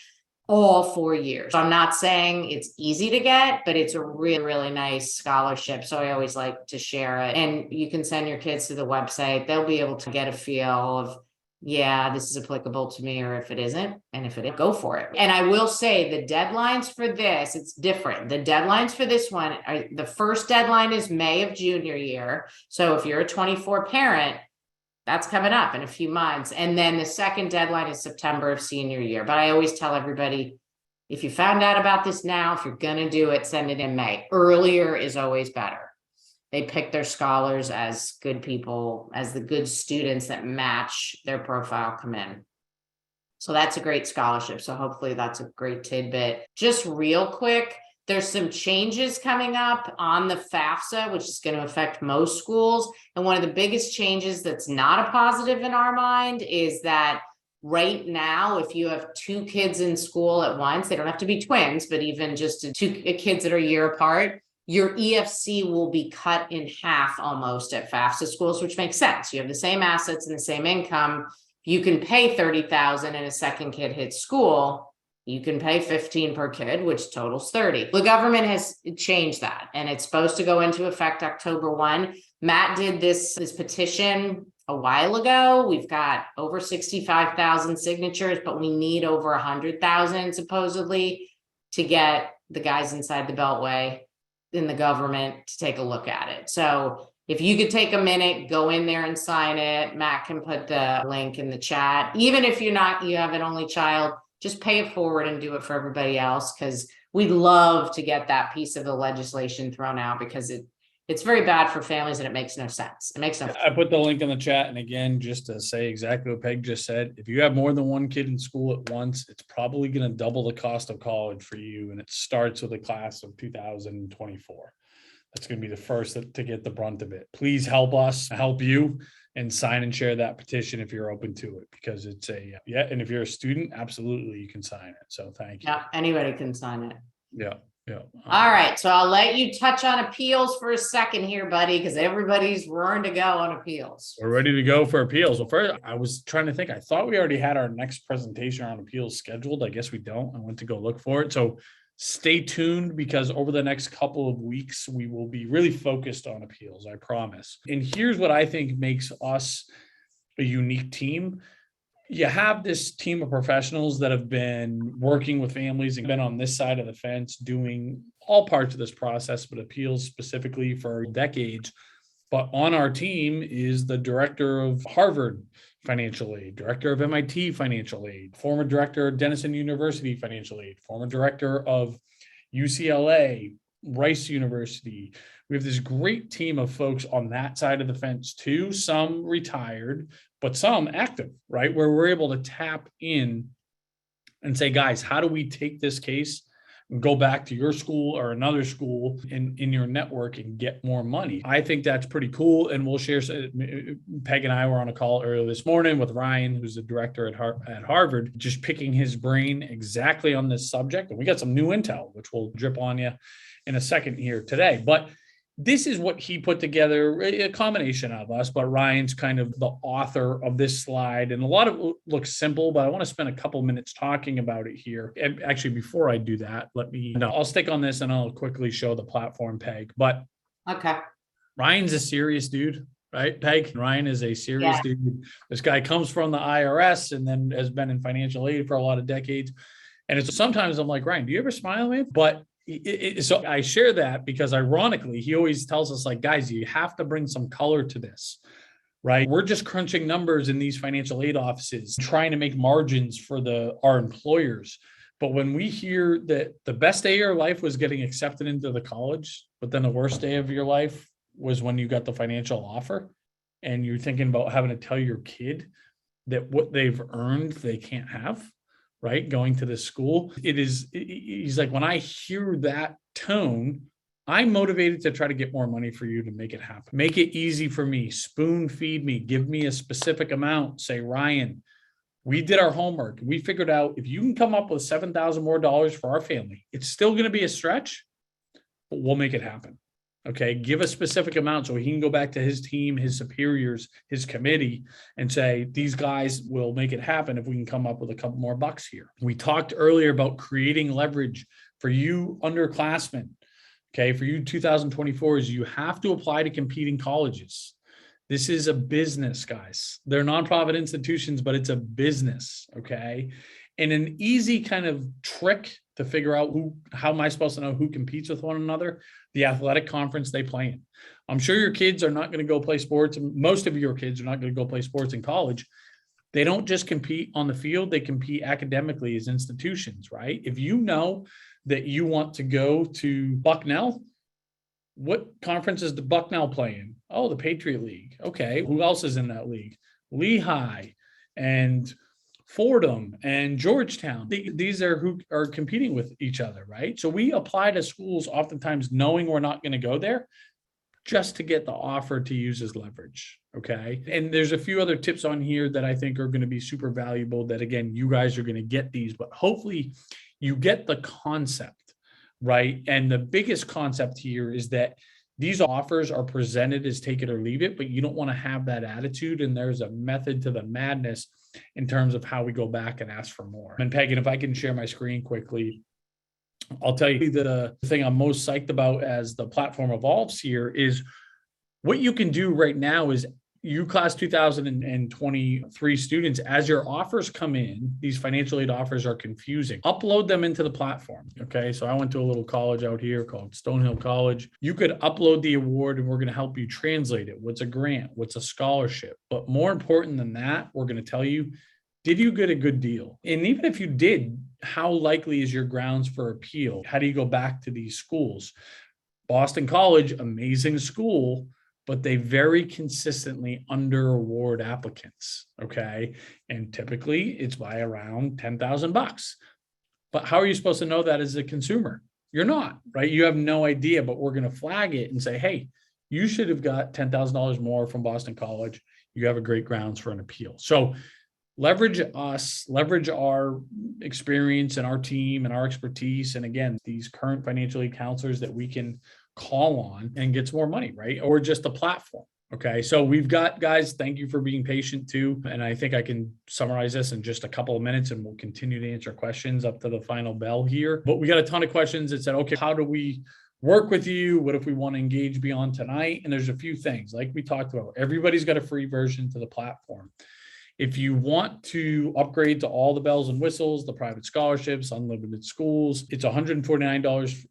all 4 years. So I'm not saying it's easy to get, but it's a really, really nice scholarship. So I always like to share it. And you can send your kids to the website. They'll be able to get a feel of, yeah, this is applicable to me, or if it isn't, and if it is, go for it. And I will say the deadlines for this, it's different. The deadlines for this one are, the first deadline is May of junior year. So if you're a 24 parent, that's coming up in a few months. And then the second deadline is September of senior year. But I always tell everybody, if you found out about this now, if you're going to do it, send it in May. Earlier is always better. They pick their scholars as good people, as the good students that match their profile come in. So that's a great scholarship. So hopefully that's a great tidbit. Just real quick, there's some changes coming up on the FAFSA, which is going to affect most schools. And one of the biggest changes that's not a positive in our mind is that right now, if you have 2 kids in school at once, they don't have to be twins, but even just 2 kids that are a year apart, your EFC will be cut in half almost at FAFSA schools, which makes sense. You have the same assets and the same income. You can pay $30,000 and a second kid hits school. You can pay $15,000 per kid, which totals $30,000. The government has changed that, and it's supposed to go into effect October 1. Matt did this petition a while ago. We've got over 65,000 signatures, but we need over 100,000 supposedly to get the guys inside the Beltway in the government to take a look at it. So if you could take a minute, go in there and sign it. Matt can put the link in the chat. Even if you have an only child, just pay it forward and do it for everybody else, because we'd love to get that piece of the legislation thrown out, because it's very bad for families and it makes no sense. It makes no sense. I put the link in the chat. And again, just to say exactly what Peg just said, if you have more than 1 kid in school at once, it's probably going to double the cost of college for you. And it starts with a class of 2024. That's going to be the first to get the brunt of it. Please help us help you and sign and share that petition if you're open to it, because it's and if you're a student, absolutely you can sign it. So thank you. Yeah, anybody can sign it. Yeah. Yeah. All right. So I'll let you touch on appeals for a second here, buddy, because everybody's roaring to go on appeals. We're ready to go for appeals. Well, first, I was trying to think. I thought we already had our next presentation on appeals scheduled. I guess we don't. I went to go look for it. So stay tuned, because over the next couple of weeks, we will be really focused on appeals, I promise. And here's what I think makes us a unique team. You have this team of professionals that have been working with families and been on this side of the fence doing all parts of this process, but appeals specifically for decades. But on our team is the director of Harvard Financial Aid, director of MIT Financial Aid, former director of Denison University Financial Aid, former director of UCLA, Rice University. We have this great team of folks on that side of the fence too, some retired, but some active, right? Where we're able to tap in and say, guys, how do we take this case go back to your school or another school in your network and get more money. I think that's pretty cool. And we'll share. Peg and I were on a call earlier this morning with Ryan, who's the director at Harvard, just picking his brain exactly on this subject. And we got some new intel, which we'll drip on you in a second here today. But this is what he put together, a combination of us, but Ryan's kind of the author of this slide. And a lot of it looks simple, but I want to spend a couple minutes talking about it here. And actually, before I do that, I'll stick on this and I'll quickly show the platform, Peg. But okay, Ryan's a serious dude, right, Peg? Ryan is a serious dude. This guy comes from the IRS and then has been in financial aid for a lot of decades. And it's sometimes I'm like, Ryan, do you ever smile, man? But so I share that because ironically, he always tells us, like, guys, you have to bring some color to this, right? We're just crunching numbers in these financial aid offices, trying to make margins for our employers. But when we hear that the best day of your life was getting accepted into the college, but then the worst day of your life was when you got the financial offer, and you're thinking about having to tell your kid that what they've earned, they can't have, right? Going to this school. He's like, when I hear that tone, I'm motivated to try to get more money for you to make it happen. Make it easy for me, spoon feed me, give me a specific amount. Say, Ryan, we did our homework. We figured out if you can come up with $7,000 more for our family, it's still going to be a stretch, but we'll make it happen. Okay, give a specific amount so he can go back to his team, his superiors, his committee, and say, these guys will make it happen if we can come up with a couple more bucks here. We talked earlier about creating leverage for you underclassmen. Okay, for you 2024s, you have to apply to competing colleges. This is a business, guys. They're nonprofit institutions, but it's a business, okay? And an easy kind of trick to figure out how am I supposed to know who competes with one another? The athletic conference they play in. I'm sure your kids are not going to go play sports. And most of your kids are not going to go play sports in college. They don't just compete on the field. They compete academically as institutions, right? If you know that you want to go to Bucknell, what conference is the Bucknell play in? Oh, the Patriot League. Okay. Who else is in that league? Lehigh and Fordham and Georgetown. These are who are competing with each other, right? So we apply to schools oftentimes knowing we're not going to go there just to get the offer to use as leverage, okay? And there's a few other tips on here that I think are going to be super valuable that, again, you guys are going to get these, but hopefully you get the concept, right? And the biggest concept here is that these offers are presented as take it or leave it, but you don't want to have that attitude. And there's a method to the madness in terms of how we go back and ask for more. And Peg, if I can share my screen quickly, I'll tell you the thing I'm most psyched about as the platform evolves here is what you can do right now is you class 2023 students, as your offers come in, these financial aid offers are confusing. Upload them into the platform. Okay. So I went to a little college out here called Stonehill College. You could upload the award and we're going to help you translate it. What's a grant? What's a scholarship? But more important than that, we're going to tell you, did you get a good deal? And even if you did, how likely is your grounds for appeal? How do you go back to these schools? Boston College, amazing school, but they very consistently under award applicants. Okay. And typically it's by around $10,000. But how are you supposed to know that as a consumer? You're not, right? You have no idea, but we're going to flag it and say, hey, you should have got $10,000 more from Boston College. You have a great grounds for an appeal. So leverage us, leverage our experience and our team and our expertise. And again, these current financial aid counselors that we can call on and get some more money, right? Or just a platform. Okay. So we've got, guys, thank you for being patient too. And I think I can summarize this in just a couple of minutes and we'll continue to answer questions up to the final bell here. But we got a ton of questions that said, okay, how do we work with you? What if we want to engage beyond tonight? And there's a few things like we talked about. Everybody's got a free version to the platform. If you want to upgrade to all the bells and whistles, the private scholarships, unlimited schools, it's $149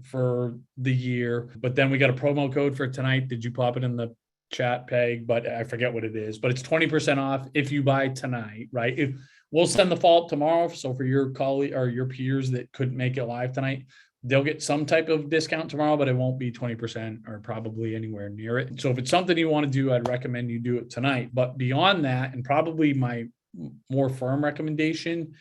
for the year. But then we got a promo code for tonight. Did you pop it in the chat, Peg? But I forget what it is. But it's 20% off if you buy tonight, right? We'll send the follow-up tomorrow. So for your colleague or your peers that couldn't make it live tonight, they'll get some type of discount tomorrow, but it won't be 20% or probably anywhere near it. So if it's something you want to do, I'd recommend you do it tonight. But beyond that, and probably my more firm recommendation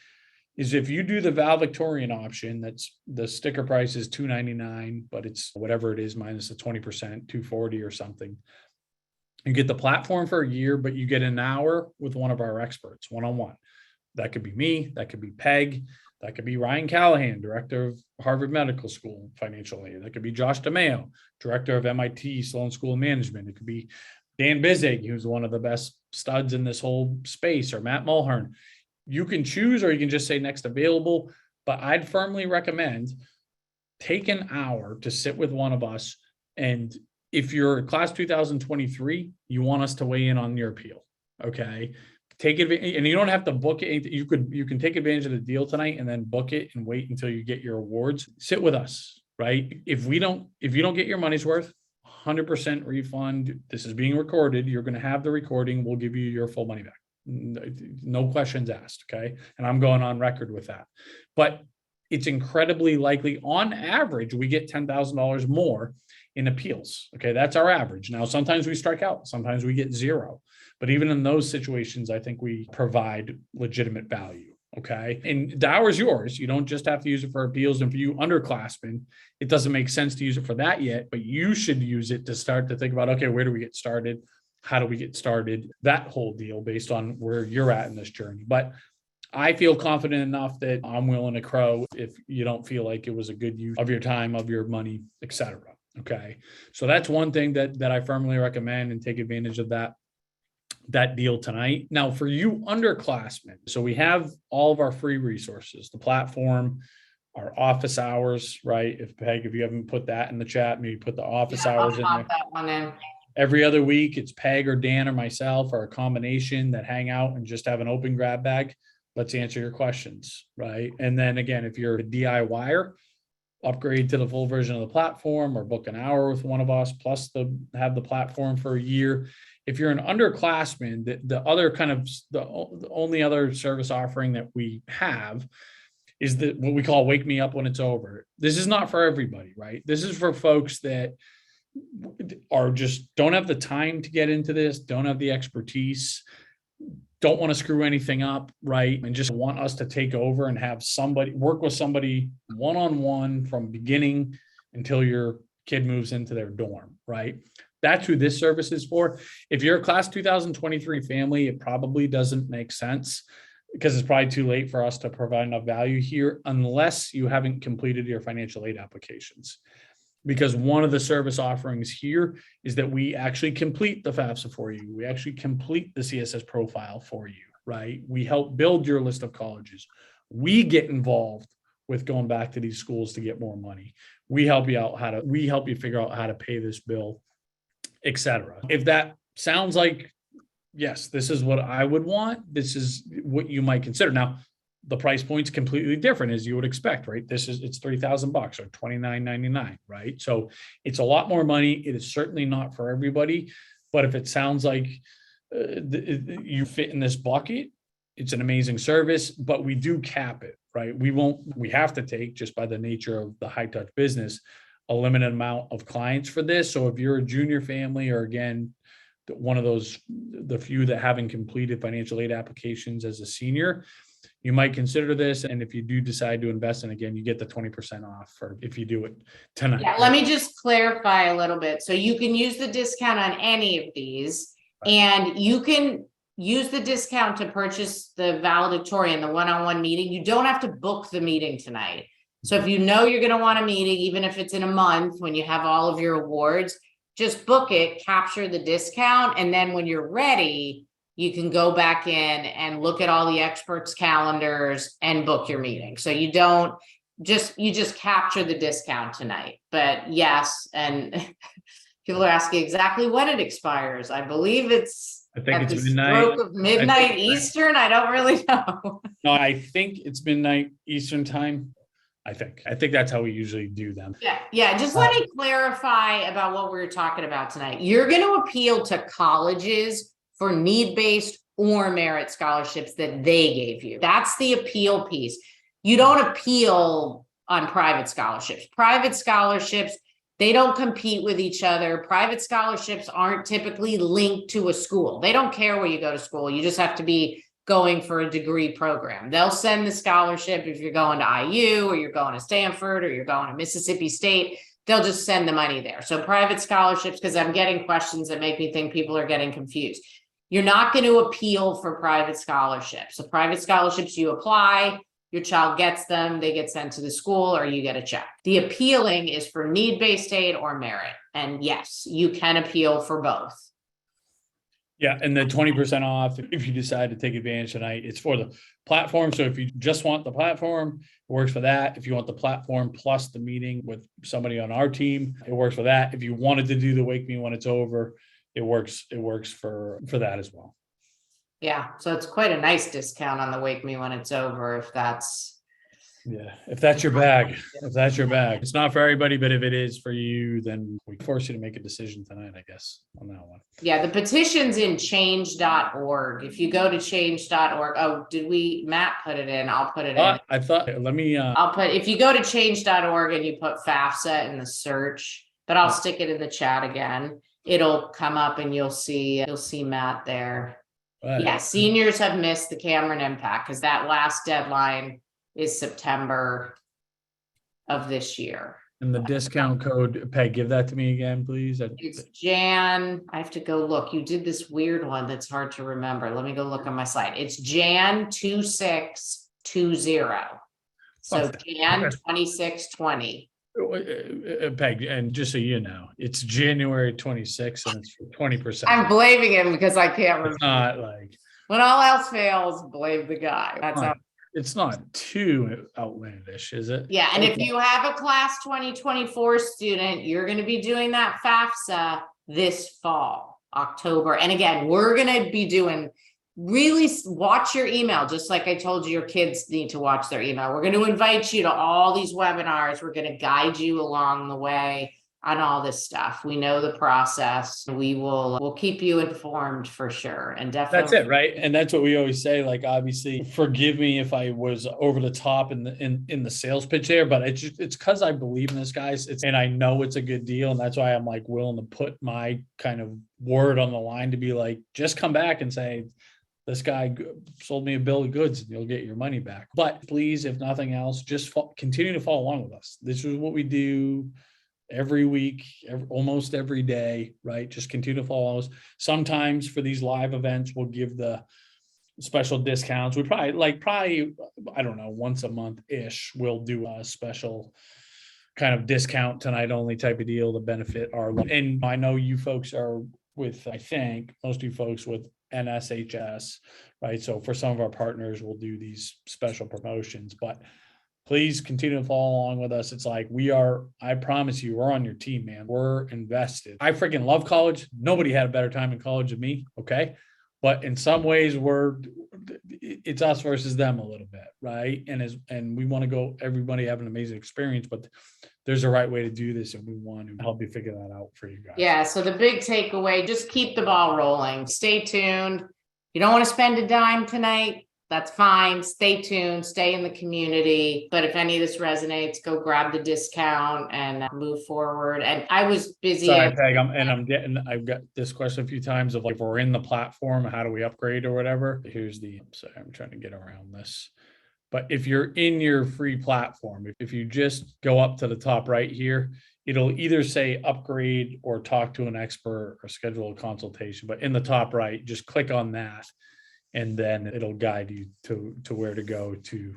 is if you do the valedictorian option, that's the sticker price is $299, but it's whatever it is minus the 20%, $240 or something. You get the platform for a year, but you get an hour with one of our experts one-on-one. That could be me, that could be Peg, that could be Ryan Callahan, director of Harvard Medical School Financial Aid. That could be Josh DeMeo, director of MIT Sloan School of Management. It could be Dan Bizig, who's one of the best studs in this whole space, or Matt Mulhern. You can choose, or you can just say next available, but I'd firmly recommend take an hour to sit with one of us. And if you're class 2023, you want us to weigh in on your appeal. Okay. Take advantage, and you don't have to book it. You can take advantage of the deal tonight and then book it and wait until you get your awards. Sit with us, right? If you don't get your money's worth, 100% refund. This is being recorded. You're going to have the recording. We'll give you your full money back. No questions asked. Okay. And I'm going on record with that, but it's incredibly likely on average, we get $10,000 more in appeals. Okay. That's our average. Now, sometimes we strike out, sometimes we get zero, but even in those situations, I think we provide legitimate value. Okay. And the hour's yours. You don't just have to use it for appeals. And for you underclassmen, it doesn't make sense to use it for that yet, but you should use it to start to think about, okay, where do we get started? How do we get started? That whole deal based on where you're at in this journey. But I feel confident enough that I'm willing to crow if you don't feel like it was a good use of your time, of your money, etc. Okay. So that's one thing that I firmly recommend, and take advantage of that deal tonight. Now for you underclassmen, so we have all of our free resources, the platform, our office hours, right? If Peg, if you haven't put that in the chat, maybe put the office hours in there. That one in. Every other week, it's Peg or Dan or myself or a combination that hang out and just have an open grab bag. Let's answer your questions, right? And then again, if you're a DIYer, upgrade to the full version of the platform or book an hour with one of us, plus have the platform for a year. If you're an underclassman, the other kind of the only other service offering that we have is what we call wake me up when it's over. This is not for everybody, right? This is for folks that are just don't have the time to get into this, don't have the expertise, don't want to screw anything up, right? And just want us to take over and have somebody work with somebody one-on-one from beginning until your kid moves into their dorm, right? That's who this service is for. If you're a class 2023 family, it probably doesn't make sense because it's probably too late for us to provide enough value here unless you haven't completed your financial aid applications. Because one of the service offerings here is that we actually complete the FAFSA for you. We actually complete the CSS profile for you, right? We help build your list of colleges. We get involved with going back to these schools to get more money. We help you out we help you figure out how to pay this bill, etc. If that sounds like, yes, this is what I would want, this is what you might consider. Now, the price point's completely different as you would expect, right? It's $3,000 or $29.99, right? So it's a lot more money. It is certainly not for everybody, but if it sounds like you fit in this bucket, it's an amazing service, but we do cap it, right? We have to take, just by the nature of the high touch business, a limited amount of clients for this. So if you're a junior family, or again, one of those, the few that haven't completed financial aid applications as a senior, you might consider this. And if you do decide to invest in, again, you get the 20% off for if you do it tonight. Yeah, let me just clarify a little bit. So you can use the discount on any of these, and you can use the discount to purchase the valedictorian, the one-on-one meeting. You don't have to book the meeting tonight. So if you know you're going to want a meeting, even if it's in a month when you have all of your awards, just book it, capture the discount, and then when you're ready, you can go back in and look at all the experts' calendars and book your meeting. So you just capture the discount tonight. But yes, and people are asking exactly when it expires. I believe I think it's midnight Eastern. I don't really know. No, I think it's midnight Eastern time. I think that's how we usually do them. Yeah. Just let me clarify about what we were talking about tonight. You're going to appeal to colleges for need-based or merit scholarships that they gave you. That's the appeal piece. You don't appeal on private scholarships. Private scholarships, they don't compete with each other. Private scholarships aren't typically linked to a school. They don't care where you go to school. You just have to be going for a degree program. They'll send the scholarship if you're going to IU or you're going to Stanford or you're going to Mississippi State. They'll just send the money there. So private scholarships, because I'm getting questions that make me think people are getting confused. You're not going to appeal for private scholarships. So private scholarships, you apply, your child gets them, they get sent to the school, or you get a check. The appealing is for need-based aid or merit. And yes, you can appeal for both. Yeah, and the 20% off, if you decide to take advantage tonight, it's for the platform. So if you just want the platform, it works for that. If you want the platform plus the meeting with somebody on our team, it works for that. If you wanted to do the Wake Me When It's Over, it works for that as well. Yeah, so it's quite a nice discount on the Wake Me When It's Over, if that's your bag. If that's your bag. It's not for everybody, but if it is for you, then we force you to make a decision tonight, I guess, on that one. Yeah, the petition's in change.org. If you go to change.org, oh, Matt put it in? I'll put it in. I thought, If you go to change.org and you put FAFSA in the search, but I'll stick it in the chat again, it'll come up and you'll see Matt there. Right. Yeah, seniors have missed the Cameron impact because that last deadline is September of this year. And the discount code, Peg, give that to me again, please. It's Jan. I have to go look. You did this weird one that's hard to remember. Let me go look on my slide. It's Jan 2620. So Jan 2620. Peg, and just so you know, it's January 26th and it's 20%. I'm blaming him because I can't remember. It's not like when all else fails, blame the guy. That's how. It's not too outlandish, is it? Yeah, and if you have a class 2024 student, you're going to be doing that FAFSA this fall, October. And again, we're going to be doing really watch your email, just like I told you, your kids need to watch their email. We're going to invite you to all these webinars. We're going to guide you along the way on all this stuff. We know the process. We'll keep you informed for sure. And definitely that's it, right? And that's what we always say. Like, obviously, forgive me if I was over the top in the sales pitch there, but it's because I believe in this, guys. And I know it's a good deal, and that's why I'm like willing to put my kind of word on the line to be like, just come back and say, this guy sold me a bill of goods and you'll get your money back. But please, if nothing else, just continue to follow along with us. This is what we do every week, almost every day, right? Just continue to follow us. Sometimes for these live events, we'll give the special discounts. We probably, I don't know, once a month-ish, we'll do a special kind of discount tonight only type of deal to benefit our, and I know you folks are with, I think most of you folks with NSHS, right? So for some of our partners, we'll do these special promotions, but please continue to follow along with us. It's like I promise you, we're on your team, man. We're invested. I freaking love college. Nobody had a better time in college than me, okay? But in some ways, it's us versus them a little bit, right? And we want to go, everybody have an amazing experience, but there's a right way to do this, and we want to help you figure that out for you guys. Yeah, so the big takeaway, just keep the ball rolling. Stay tuned. You don't want to spend a dime tonight, that's fine. Stay tuned, stay in the community. But if any of this resonates, go grab the discount and move forward. And I was busy. Sorry, Peg, I've got this question a few times of like, if we're in the platform, how do we upgrade or whatever? Sorry, I'm trying to get around this. But if you're in your free platform, if you just go up to the top right here, it'll either say upgrade or talk to an expert or schedule a consultation. But in the top right, just click on that, and then it'll guide you to where to go to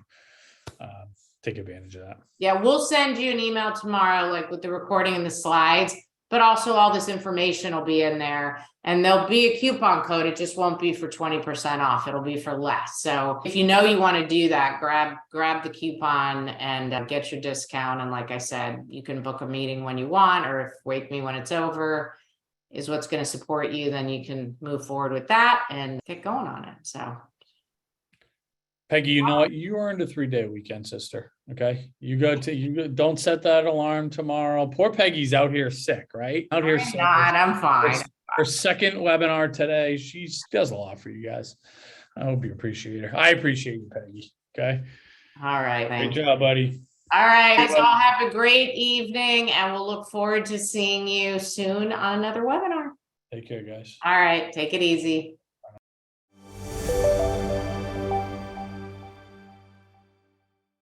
take advantage of that. Yeah, we'll send you an email tomorrow, like with the recording and the slides, but also all this information will be in there, and there'll be a coupon code. It just won't be for 20% off. It'll be for less. So if you know you want to do that, grab the coupon and get your discount. And like I said, you can book a meeting when you want, or if Wake Me When It's Over is what's going to support you, then you can move forward with that and get going on it. So Peggy, you know what? You earned a 3-day weekend, sister. Okay. Don't set that alarm tomorrow. Poor Peggy's out here sick, right? I'm fine. Her second webinar today. She does a lot for you guys. I hope you appreciate her. I appreciate you, Peggy. Okay. All right. Great job, buddy. All right. So I'll have a great evening, and we'll look forward to seeing you soon on another webinar. Take care, guys. All right. Take it easy.